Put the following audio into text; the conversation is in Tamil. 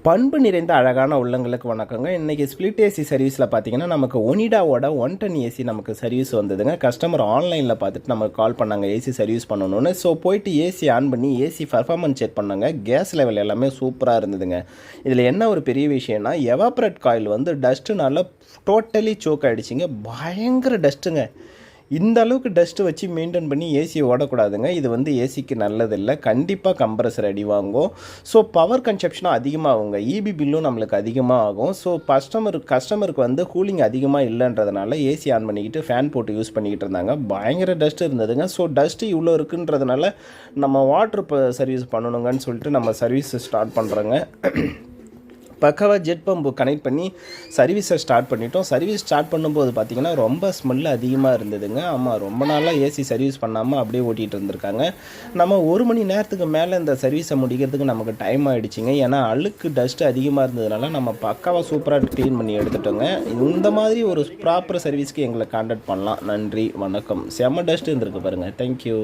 பண்பு நிறைந்த அழகான உள்ளங்களுக்கு வணக்கங்க. இன்றைக்கி ஸ்ப்ளிட் ஏசி சர்வீஸில் பார்த்தீங்கன்னா நமக்கு ஒனிடாவோட 110 ஏசி நமக்கு சர்வீஸ் வந்ததுங்க. கஸ்டமர் ஆன்லைனில் பார்த்துட்டு நமக்கு கால் பண்ணாங்க ஏசி சர்வீஸ் பண்ணணும்னு. ஸோ போயிட்டு ஏசி ஆன் பண்ணி ஏசி பர்ஃபார்மன்ஸ் செக் பண்ணாங்க. கேஸ் லெவல் எல்லாமே சூப்பராக இருந்ததுங்க. இதில் என்ன ஒரு பெரிய விஷயம்னா எவாப்ரேட் காயில் வந்து டஸ்ட்டுனால டோட்டலி சோக் ஆகிடுச்சிங்க. பயங்கர டஸ்ட்டுங்க. இந்த அளவுக்கு டஸ்ட்டு வச்சு மெயின்டைன் பண்ணி ஏசியை ஓடக்கூடாதுங்க. இது வந்து ஏசிக்கு நல்லதில்லை. கண்டிப்பாக கம்ப்ரஸர் அடி வாங்கும். ஸோ பவர் கன்சப்ஷனும் அதிகமாகுங்க. இபி பில்லும் நம்மளுக்கு அதிகமாக ஆகும். ஸோ கஸ்டமருக்கு வந்து கூலிங் அதிகமாக இல்லைன்றதுனால ஏசி ஆன் பண்ணிக்கிட்டு ஃபேன் போட்டு யூஸ் பண்ணிக்கிட்டு இருந்தாங்க. பயங்கர டஸ்ட்டு இருந்ததுங்க. ஸோ டஸ்ட்டு இவ்வளோ இருக்குன்றதுனால நம்ம வாட்ரு சர்வீஸ் பண்ணணுங்கன்னு சொல்லிட்டு நம்ம சர்வீஸ் ஸ்டார்ட் பண்ணுறோங்க. பக்காவாக ஜெட் பம்பு கனெக்ட் பண்ணி சர்வீஸை ஸ்டார்ட் பண்ணிட்டோம். சர்வீஸ் ஸ்டார்ட் பண்ணும்போது பார்த்திங்கன்னா ரொம்ப ஸ்மெல் அதிகமாக இருந்ததுங்க. ஆமாம், ரொம்ப நாளாக ஏசி சர்வீஸ் பண்ணாமல் அப்படியே ஓட்டிகிட்டு இருந்திருக்காங்க. நம்ம 1 மணி நேரத்துக்கு மேலே இந்த சர்வீஸை முடிக்கிறதுக்கு நமக்கு டைம் ஆகிடுச்சிங்க. ஏன்னா அழுக்கு டஸ்ட்டு அதிகமாக இருந்ததுனால நம்ம பக்காவாக சூப்பராக க்ளீன் பண்ணி எடுத்துட்டோங்க. இந்த மாதிரி ஒரு ப்ராப்பர் சர்வீஸ்க்கு எங்களை கான்டாக்ட் பண்ணலாம். நன்றி, வணக்கம். செம்ம டஸ்ட் இருந்திருக்கு பாருங்கள். தேங்க்யூ.